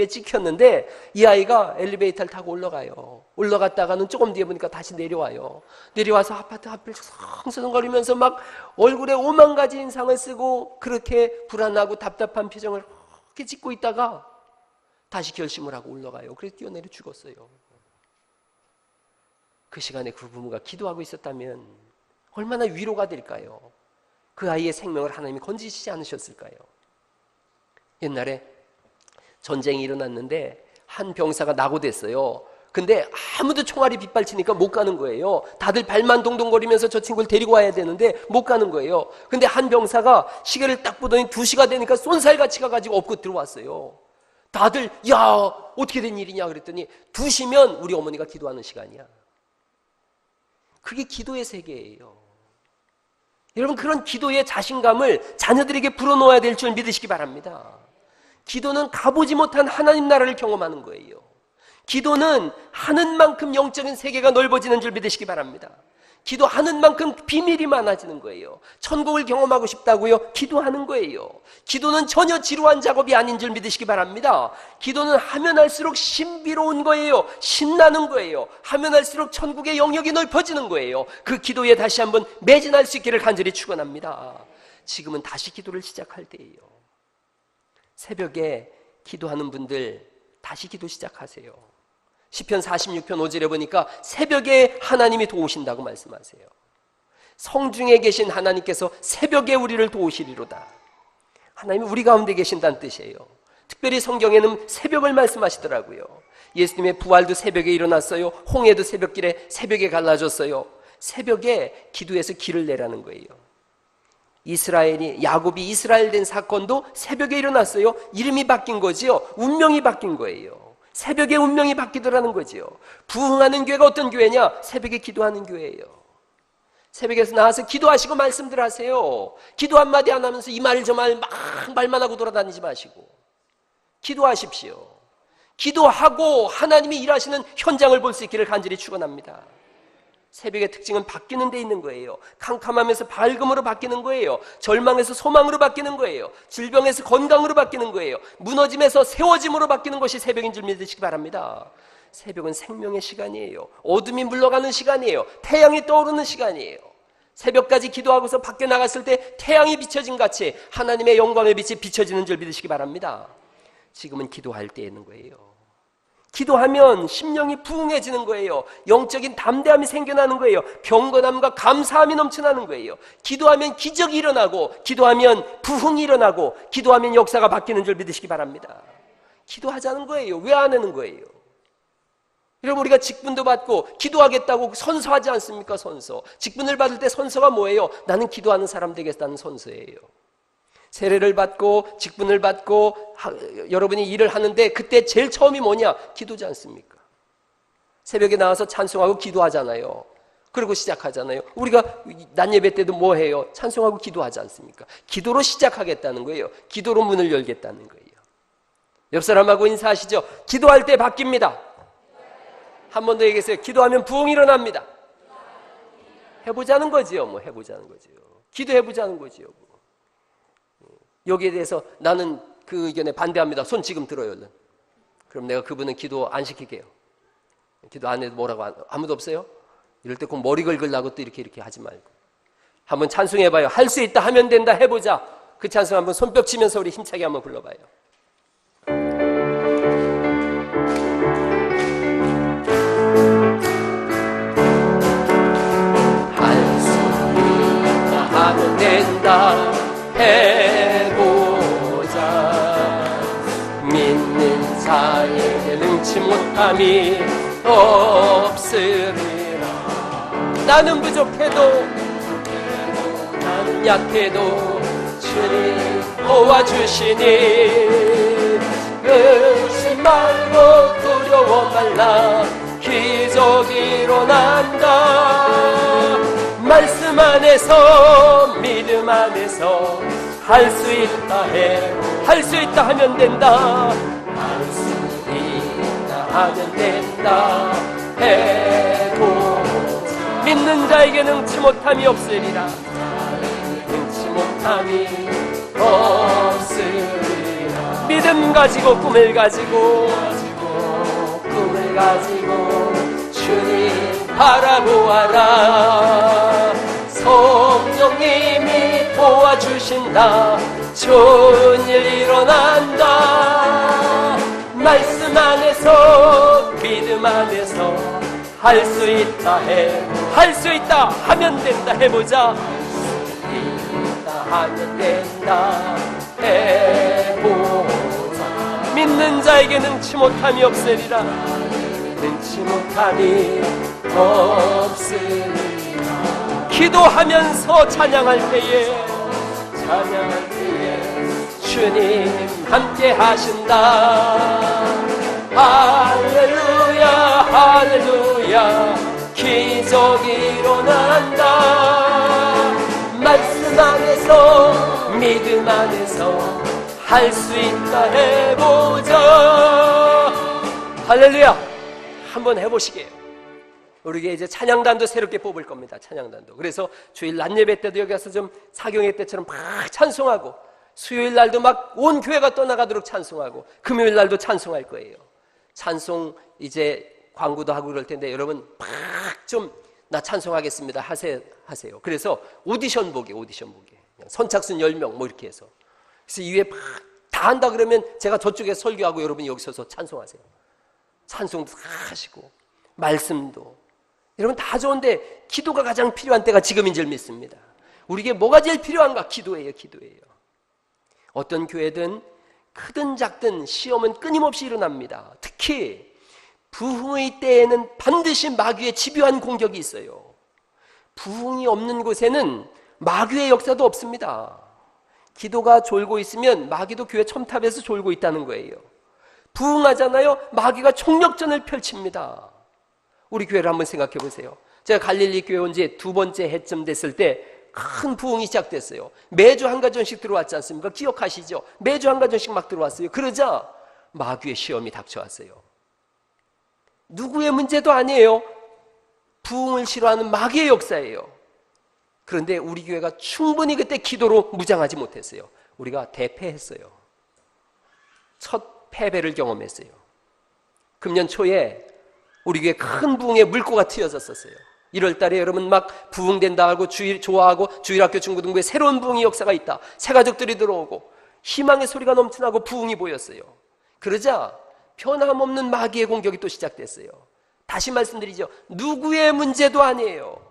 찍혔는데 이 아이가 엘리베이터를 타고 올라가요. 올라갔다가는 조금 뒤에 보니까 다시 내려와요. 내려와서 아파트 앞을 서성서성거리면서 막 얼굴에 5만 가지 인상을 쓰고 그렇게 불안하고 답답한 표정을 이렇게 짓고 있다가 다시 결심을 하고 올라가요. 그래서 뛰어내려 죽었어요. 그 시간에 그 부모가 기도하고 있었다면 얼마나 위로가 될까요? 그 아이의 생명을 하나님이 건지시지 않으셨을까요? 옛날에 전쟁이 일어났는데 한 병사가 낙오됐어요. 근데 아무도 총알이 빗발치니까 못 가는 거예요. 다들 발만 동동거리면서 저 친구를 데리고 와야 되는데 못 가는 거예요. 근데 한 병사가 시계를 딱 보더니 2시가 되니까 쏜살같이 가가지고 업고 들어왔어요. 다들 야, 어떻게 된 일이냐 그랬더니 2시면 우리 어머니가 기도하는 시간이야. 그게 기도의 세계예요. 여러분, 그런 기도의 자신감을 자녀들에게 불어넣어야 될 줄 믿으시기 바랍니다. 기도는 가보지 못한 하나님 나라를 경험하는 거예요. 기도는 하는 만큼 영적인 세계가 넓어지는 줄 믿으시기 바랍니다. 기도하는 만큼 비밀이 많아지는 거예요. 천국을 경험하고 싶다고요? 기도하는 거예요. 기도는 전혀 지루한 작업이 아닌 줄 믿으시기 바랍니다. 기도는 하면 할수록 신비로운 거예요. 신나는 거예요. 하면 할수록 천국의 영역이 넓어지는 거예요. 그 기도에 다시 한번 매진할 수 있기를 간절히 축원합니다. 지금은 다시 기도를 시작할 때예요. 새벽에 기도하는 분들 다시 기도 시작하세요. 시편 46편 5절에 보니까 새벽에 하나님이 도우신다고 말씀하세요. 성중에 계신 하나님께서 새벽에 우리를 도우시리로다. 하나님이 우리 가운데 계신다는 뜻이에요. 특별히 성경에는 새벽을 말씀하시더라고요. 예수님의 부활도 새벽에 일어났어요. 홍해도 새벽에 갈라졌어요. 새벽에 기도해서 길을 내라는 거예요. 야곱이 이스라엘 된 사건도 새벽에 일어났어요. 이름이 바뀐 거지요. 운명이 바뀐 거예요. 새벽에 운명이 바뀌더라는 거지요. 부흥하는 교회가 어떤 교회냐? 새벽에 기도하는 교회예요. 새벽에서 나와서 기도하시고 말씀들 하세요. 기도 한마디 안 하면서 이 말 저 말 막 말만 하고 돌아다니지 마시고 기도하십시오. 기도하고 하나님이 일하시는 현장을 볼 수 있기를 간절히 축원합니다. 새벽의 특징은 바뀌는 데 있는 거예요. 캄캄하면서 밝음으로 바뀌는 거예요. 절망에서 소망으로 바뀌는 거예요. 질병에서 건강으로 바뀌는 거예요. 무너짐에서 세워짐으로 바뀌는 것이 새벽인 줄 믿으시기 바랍니다. 새벽은 생명의 시간이에요. 어둠이 물러가는 시간이에요. 태양이 떠오르는 시간이에요. 새벽까지 기도하고서 밖에 나갔을 때 태양이 비춰진 같이 하나님의 영광의 빛이 비춰지는 줄 믿으시기 바랍니다. 지금은 기도할 때에 있는 거예요. 기도하면 심령이 부흥해지는 거예요. 영적인 담대함이 생겨나는 거예요. 경건함과 감사함이 넘쳐나는 거예요. 기도하면 기적이 일어나고, 기도하면 부흥이 일어나고, 기도하면 역사가 바뀌는 줄 믿으시기 바랍니다. 기도하자는 거예요. 왜 안 하는 거예요? 여러분, 우리가 직분도 받고 기도하겠다고 선서하지 않습니까? 선서. 직분을 받을 때 선서가 뭐예요? 나는 기도하는 사람 되겠다는 선서예요. 세례를 받고 직분을 받고 여러분이 일을 하는데 그때 제일 처음이 뭐냐? 기도지 않습니까? 새벽에 나와서 찬송하고 기도하잖아요. 그리고 시작하잖아요. 우리가 낮 예배 때도 뭐 해요? 찬송하고 기도하지 않습니까? 기도로 시작하겠다는 거예요. 기도로 문을 열겠다는 거예요. 옆 사람하고 인사하시죠. 기도할 때 바뀝니다. 한 번 더 얘기했어요. 기도하면 부흥이 일어납니다. 해보자는 거지요. 뭐 해보자는 거지요. 기도해보자는 거지요. 여기에 대해서 나는 그 의견에 반대합니다. 손 지금 들어요. 얼른. 그럼 내가 그분은 기도 안 시킬게요. 기도 안 해도 뭐라고 아무도 없어요? 이럴 때 꼭 머리 긁으려고 또 이렇게 하지 말고 한번 찬송해봐요. 할 수 있다 하면 된다 해보자. 그 찬송 한번 손뼉 치면서 우리 힘차게 한번 불러봐요. 할 수 있다 하면 된다 해보자. 믿는 자에게 능치 못함이 없으리라. 나는 부족해도 나는 약해도 주님 도와주시니 의심 말고 두려워 말라. 기적이 일어난다. 말씀 안에서 믿음 안에서 할 수 있다 할 수 있다 하면 된다. 할 수 있다 하면 된다 해보자. 믿는 자에게 능치 못함이 없으리라. 능치 못함이 없으리라. 믿음 가지고 꿈을 가지고 주님 바라보아라. 성령님이 도와주신다. 좋은 일 일어난다. 말씀 안에서 믿음 안에서 할 수 있다 할 수 있다 하면 된다 해보자. 할 수 있다 하면 된다 해보자. 믿는 자에게 능치 못함이 없으리라. 능치 못함이 없으리라. 기도하면서 찬양할 때에 주님 함께 하신다. 할렐루야 할렐루야. 기적이 일어난다. 말씀 안에서 믿음 안에서 할 수 있다 해보자. 할렐루야. 한번 해보시게요. 우리가 이제 찬양단도 새롭게 뽑을 겁니다. 찬양단도. 그래서 주일 낮 예배 때도 여기 와서 좀 사경회 때처럼 막 찬송하고, 수요일 날도 막 온 교회가 떠나가도록 찬송하고, 금요일 날도 찬송할 거예요. 찬송 이제 광고도 하고 그럴 텐데 여러분 막 좀 나 찬송하겠습니다 하세요. 그래서 오디션 보게. 선착순 10명 뭐 이렇게 해서. 그래서 이후에 막 다 한다 그러면 제가 저쪽에 설교하고 여러분이 여기 서서 찬송하세요. 찬송도 다 하시고 말씀도. 여러분 다 좋은데 기도가 가장 필요한 때가 지금인 줄 믿습니다. 우리에게 뭐가 제일 필요한가? 기도예요. 어떤 교회든 크든 작든 시험은 끊임없이 일어납니다. 특히 부흥의 때에는 반드시 마귀의 집요한 공격이 있어요. 부흥이 없는 곳에는 마귀의 역사도 없습니다. 기도가 졸고 있으면 마귀도 교회 첨탑에서 졸고 있다는 거예요. 부흥하잖아요. 마귀가 총력전을 펼칩니다. 우리 교회를 한번 생각해 보세요. 제가 갈릴리 교회 온 지 2번째 해쯤 됐을 때 큰 부흥이 시작됐어요. 매주 한 가정씩 들어왔지 않습니까? 기억하시죠? 매주 한 가정씩 막 들어왔어요. 그러자 마귀의 시험이 닥쳐왔어요. 누구의 문제도 아니에요. 부흥을 싫어하는 마귀의 역사예요. 그런데 우리 교회가 충분히 그때 기도로 무장하지 못했어요. 우리가 대패했어요. 첫 패배를 경험했어요. 금년 초에 우리 교회 큰 부흥의 물꼬가 트여졌었어요. 1월 달에 여러분 막 부흥된다 하고 좋아하고 주일학교 중고등부에 새로운 부흥의 역사가 있다. 새 가족들이 들어오고 희망의 소리가 넘쳐나고 부흥이 보였어요. 그러자 변함없는 마귀의 공격이 또 시작됐어요. 다시 말씀드리죠. 누구의 문제도 아니에요.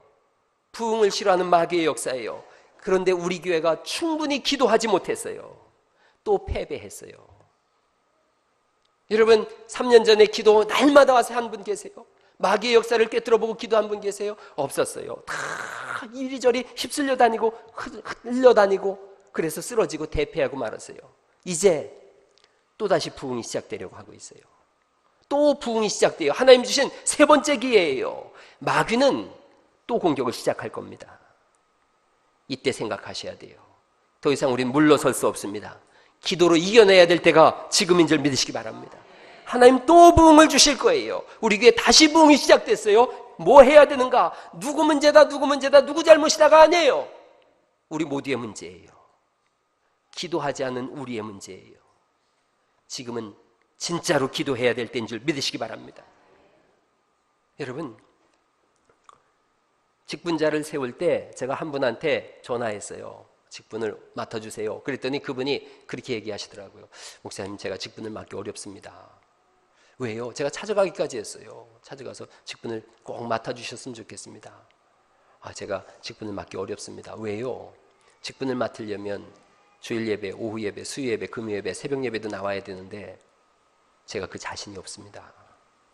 부흥을 싫어하는 마귀의 역사예요. 그런데 우리 교회가 충분히 기도하지 못했어요. 또 패배했어요. 여러분 3년 전에 기도 날마다 와서 한 분 계세요? 마귀의 역사를 꿰뚫어보고 기도한 분 계세요? 없었어요. 다 이리저리 휩쓸려 다니고 흘려 다니고 그래서 쓰러지고 대패하고 말았어요. 이제 또다시 부흥이 시작되려고 하고 있어요. 또 부흥이 시작돼요. 하나님 주신 3번째 기회예요. 마귀는 또 공격을 시작할 겁니다. 이때 생각하셔야 돼요. 더 이상 우리는 물러설 수 없습니다. 기도로 이겨내야 될 때가 지금인 줄 믿으시기 바랍니다. 하나님 또 부흥을 주실 거예요. 우리 교회 다시 부흥이 시작됐어요. 뭐 해야 되는가? 누구 문제다, 누구 잘못이다가 아니에요. 우리 모두의 문제예요. 기도하지 않은 우리의 문제예요. 지금은 진짜로 기도해야 될 때인 줄 믿으시기 바랍니다. 여러분, 직분자를 세울 때 제가 한 분한테 전화했어요. 직분을 맡아주세요. 그랬더니 그분이 그렇게 얘기하시더라고요. 목사님, 제가 직분을 맡기 어렵습니다. 왜요? 제가 찾아가기까지 했어요. 찾아가서 직분을 꼭 맡아주셨으면 좋겠습니다. 제가 직분을 맡기 어렵습니다. 왜요? 직분을 맡으려면 주일 예배, 오후 예배, 수요 예배, 금요 예배, 새벽 예배도 나와야 되는데 제가 그 자신이 없습니다.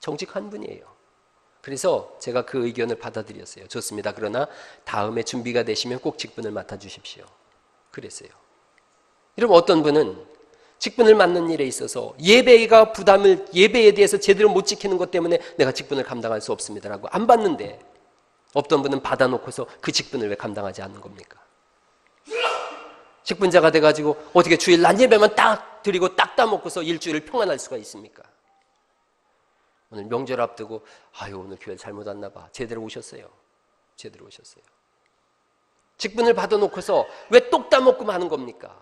정직한 분이에요. 그래서 제가 그 의견을 받아들였어요. 좋습니다. 그러나 다음에 준비가 되시면 꼭 직분을 맡아주십시오. 그랬어요. 여러분, 어떤 분은 직분을 맡는 일에 있어서 예배에 대해서 제대로 못 지키는 것 때문에 내가 직분을 감당할 수 없습니다라고 안 받는데, 어떤 분은 받아놓고서 그 직분을 왜 감당하지 않는 겁니까? 직분자가 돼가지고 어떻게 주일 날 예배만 딱 드리고 딱 따먹고서 일주일을 평안할 수가 있습니까? 오늘 명절 앞두고 오늘 교회 잘못 왔나 봐. 제대로 오셨어요. 제대로 오셨어요. 직분을 받아놓고서 왜 똑 따먹고 마는 겁니까?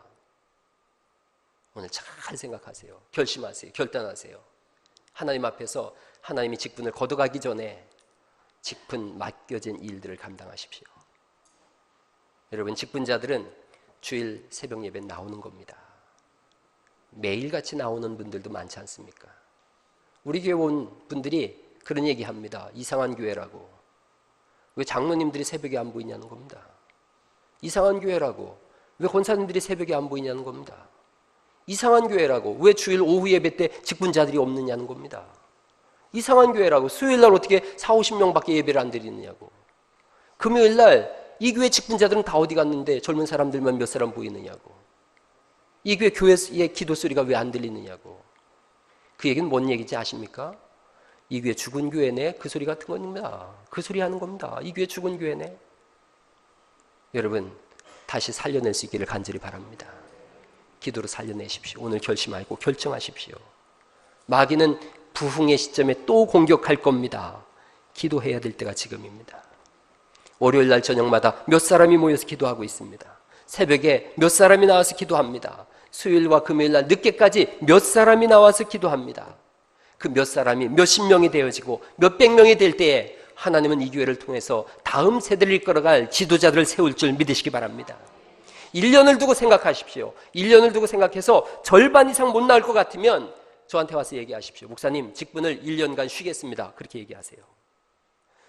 오늘 잘 생각하세요. 결심하세요. 결단하세요. 하나님 앞에서 하나님이 직분을 걷어가기 전에 직분 맡겨진 일들을 감당하십시오. 여러분, 직분자들은 주일 새벽 예배 나오는 겁니다. 매일같이 나오는 분들도 많지 않습니까? 우리 교회 온 분들이 그런 얘기합니다. 이상한 교회라고. 왜 장로님들이 새벽에 안 보이냐는 겁니다. 이상한 교회라고. 왜 권사님들이 새벽에 안 보이냐는 겁니다. 이상한 교회라고. 왜 주일 오후 예배 때 직분자들이 없느냐는 겁니다. 이상한 교회라고. 수요일날 어떻게 40-50명밖에 예배를 안 드리느냐고. 금요일날 이 교회 직분자들은 다 어디 갔는데 젊은 사람들만 몇 사람 보이느냐고. 이 교회의 기도 소리가 왜 안 들리느냐고. 그 얘기는 뭔 얘기인지 아십니까? 이 교회 죽은 교회네, 그 소리 같은 겁니다. 그 소리 하는 겁니다. 이 교회 죽은 교회네. 여러분, 다시 살려낼 수 있기를 간절히 바랍니다. 기도로 살려내십시오. 오늘 결심하고 결정하십시오. 마귀는 부흥의 시점에 또 공격할 겁니다. 기도해야 될 때가 지금입니다. 월요일 날 저녁마다 몇 사람이 모여서 기도하고 있습니다. 새벽에 몇 사람이 나와서 기도합니다. 수요일과 금요일 날 늦게까지 몇 사람이 나와서 기도합니다. 그 몇 사람이 몇십 명이 되어지고 몇백 명이 될 때에 하나님은 이 교회를 통해서 다음 세대를 이끌어갈 지도자들을 세울 줄 믿으시기 바랍니다. 1년을 두고 생각하십시오. 1년을 두고 생각해서 절반 이상 못 나올 것 같으면 저한테 와서 얘기하십시오. 목사님, 직분을 1년간 쉬겠습니다. 그렇게 얘기하세요.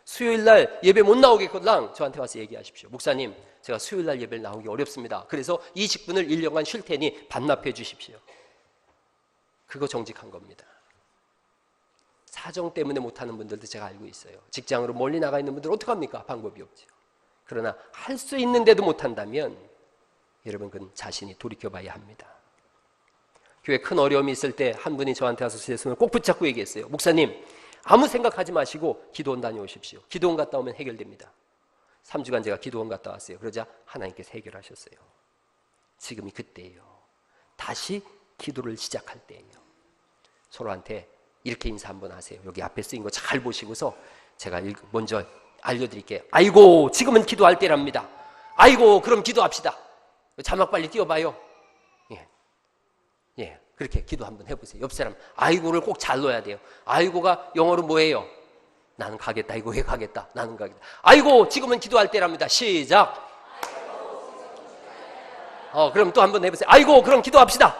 수요일날 예배 못 나오겠거랑 저한테 와서 얘기하십시오. 목사님, 제가 수요일날 예배를 나오기 어렵습니다. 그래서 이 직분을 1년간 쉴 테니 반납해 주십시오. 그거 정직한 겁니다. 사정 때문에 못하는 분들도 제가 알고 있어요. 직장으로 멀리 나가 있는 분들 어떡합니까? 방법이 없죠. 그러나 할 수 있는데도 못한다면 여러분 그건 자신이 돌이켜봐야 합니다. 교회 큰 어려움이 있을 때 한 분이 저한테 와서 제 손을 꼭 붙잡고 얘기했어요. 목사님, 아무 생각하지 마시고 기도원 다녀오십시오. 기도원 갔다 오면 해결됩니다. 3주간 제가 기도원 갔다 왔어요. 그러자 하나님께서 해결하셨어요. 지금이 그때예요. 다시 기도를 시작할 때예요. 서로한테 이렇게 인사 한번 하세요. 여기 앞에 쓰인 거 잘 보시고서 제가 먼저 알려드릴게요. 아이고, 지금은 기도할 때랍니다. 아이고, 그럼 기도합시다. 자막 빨리 띄워봐요. 예, 그렇게 기도 한번 해보세요. 옆 사람 아이고를 꼭 잘 넣어야 돼요. 아이고가 영어로 뭐예요? 나는 가겠다. 이거 왜 가겠다? 나는 가겠다. 아이고, 지금은 기도할 때랍니다. 시작. 그럼 또 한번 해보세요. 아이고, 그럼 기도합시다.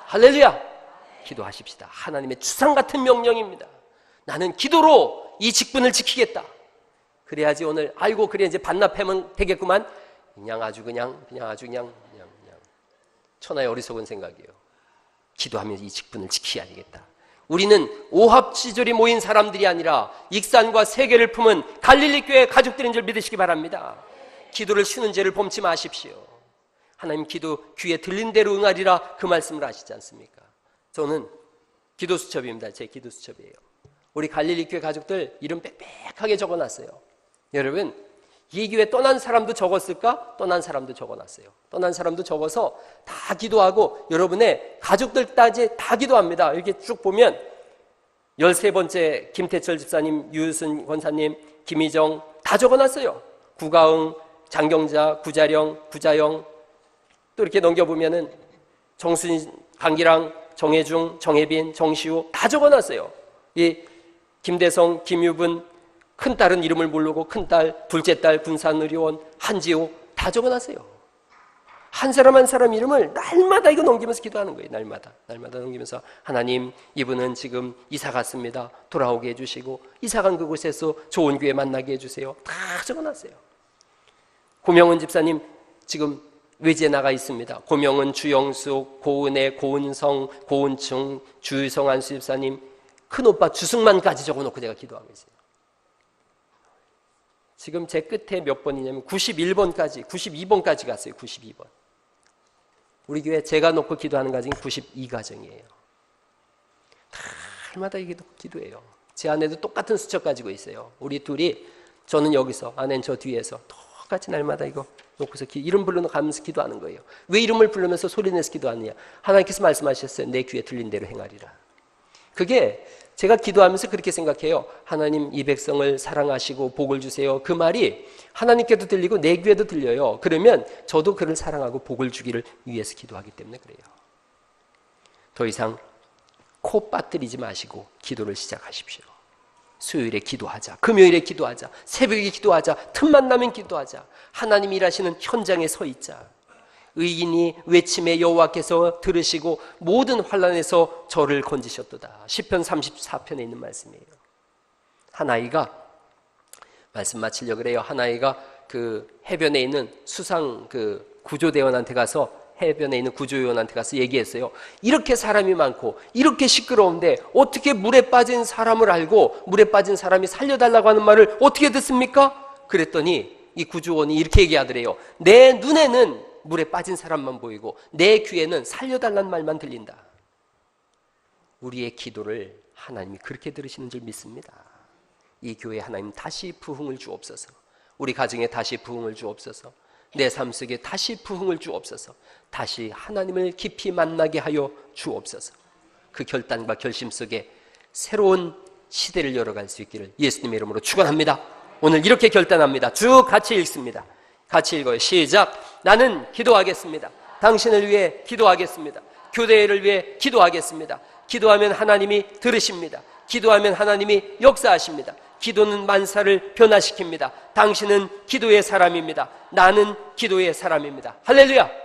할렐루야. 기도하십시다. 하나님의 주상 같은 명령입니다. 나는 기도로 이 직분을 지키겠다. 그래야지 오늘 아이고 그래 이제 반납하면 되겠구만. 그냥 아주 그냥 천하의 어리석은 생각이에요. 기도하면서 이 직분을 지켜야 되겠다. 우리는 오합지졸이 모인 사람들이 아니라 익산과 세계를 품은 갈릴리 교회 가족들인 줄 믿으시기 바랍니다. 기도를 쉬는 죄를 범치 마십시오. 하나님 기도 귀에 들린 대로 응하리라 그 말씀을 하시지 않습니까? 저는 기도 수첩입니다. 제 기도 수첩이에요. 우리 갈릴리 교회 가족들 이름 빽빽하게 적어놨어요. 여러분, 이 교회 떠난 사람도 적었을까? 떠난 사람도 적어놨어요. 떠난 사람도 적어서 다 기도하고 여러분의 가족들까지 다 기도합니다. 이렇게 쭉 보면 13번째 김태철 집사님, 유순 권사님, 김희정 다 적어놨어요. 구가응, 장경자, 구자령, 구자영 또 이렇게 넘겨보면은 정순, 강기랑, 정혜중, 정혜빈, 정시우 다 적어놨어요. 이 김대성, 김유분, 큰딸은 이름을 모르고 큰딸, 둘째딸, 군산의료원, 한지호 다 적어놨어요. 한 사람 한 사람 이름을 날마다 이거 넘기면서 기도하는 거예요. 날마다 넘기면서 하나님, 이분은 지금 이사 갔습니다. 돌아오게 해주시고 이사 간 그곳에서 좋은 교회 만나게 해주세요. 다 적어놨어요. 고명은 집사님 지금 외지에 나가 있습니다. 고명은, 주영숙, 고은혜, 고은성, 고은충, 주성한 수집사님, 큰오빠 주승만까지 적어놓고 제가 기도하고 있어요. 지금 제 끝에 몇 번이냐면 91번까지 92번까지 갔어요. 92번. 우리 교회 제가 놓고 기도하는 가정이 92가정이에요. 날마다 이게 기도해요. 제 아내도 똑같은 수첩 가지고 있어요. 우리 둘이, 저는 여기서, 아내는 저 뒤에서 똑같이 날마다 이거 놓고서 이름 불러가면서 기도하는 거예요. 왜 이름을 부르면서 소리내서 기도하느냐? 하나님께서 말씀하셨어요. 내 귀에 들린 대로 행하리라. 그게 제가 기도하면서 그렇게 생각해요. 하나님, 이 백성을 사랑하시고 복을 주세요. 그 말이 하나님께도 들리고 내 귀에도 들려요. 그러면 저도 그를 사랑하고 복을 주기를 위해서 기도하기 때문에 그래요. 더 이상 코 빠뜨리지 마시고 기도를 시작하십시오. 수요일에 기도하자, 금요일에 기도하자, 새벽에 기도하자, 틈만 나면 기도하자. 하나님 일하시는 현장에 서 있자. 의인이 외침에 여호와께서 들으시고 모든 환난에서 저를 건지셨도다. 시편 34편에 있는 말씀이에요. 한 아이가, 말씀 마치려고 그래요. 한 아이가 그 해변에 있는 수상 그 구조대원한테 가서, 해변에 있는 구조요원한테 가서 얘기했어요. 이렇게 사람이 많고 이렇게 시끄러운데 어떻게 물에 빠진 사람을 알고 물에 빠진 사람이 살려달라고 하는 말을 어떻게 듣습니까? 그랬더니 이 구조원이 이렇게 얘기하더래요. 내 눈에는 물에 빠진 사람만 보이고 내 귀에는 살려달라는 말만 들린다. 우리의 기도를 하나님이 그렇게 들으시는 줄 믿습니다. 이 교회에 하나님 다시 부흥을 주옵소서. 우리 가정에 다시 부흥을 주옵소서. 내 삶 속에 다시 부흥을 주옵소서. 다시 하나님을 깊이 만나게 하여 주옵소서. 그 결단과 결심 속에 새로운 시대를 열어갈 수 있기를 예수님의 이름으로 축원합니다. 오늘 이렇게 결단합니다. 쭉 같이 읽습니다. 같이 읽어요. 시작. 나는 기도하겠습니다. 당신을 위해 기도하겠습니다. 교대를 위해 기도하겠습니다. 기도하면 하나님이 들으십니다. 기도하면 하나님이 역사하십니다. 기도는 만사를 변화시킵니다. 당신은 기도의 사람입니다. 나는 기도의 사람입니다. 할렐루야.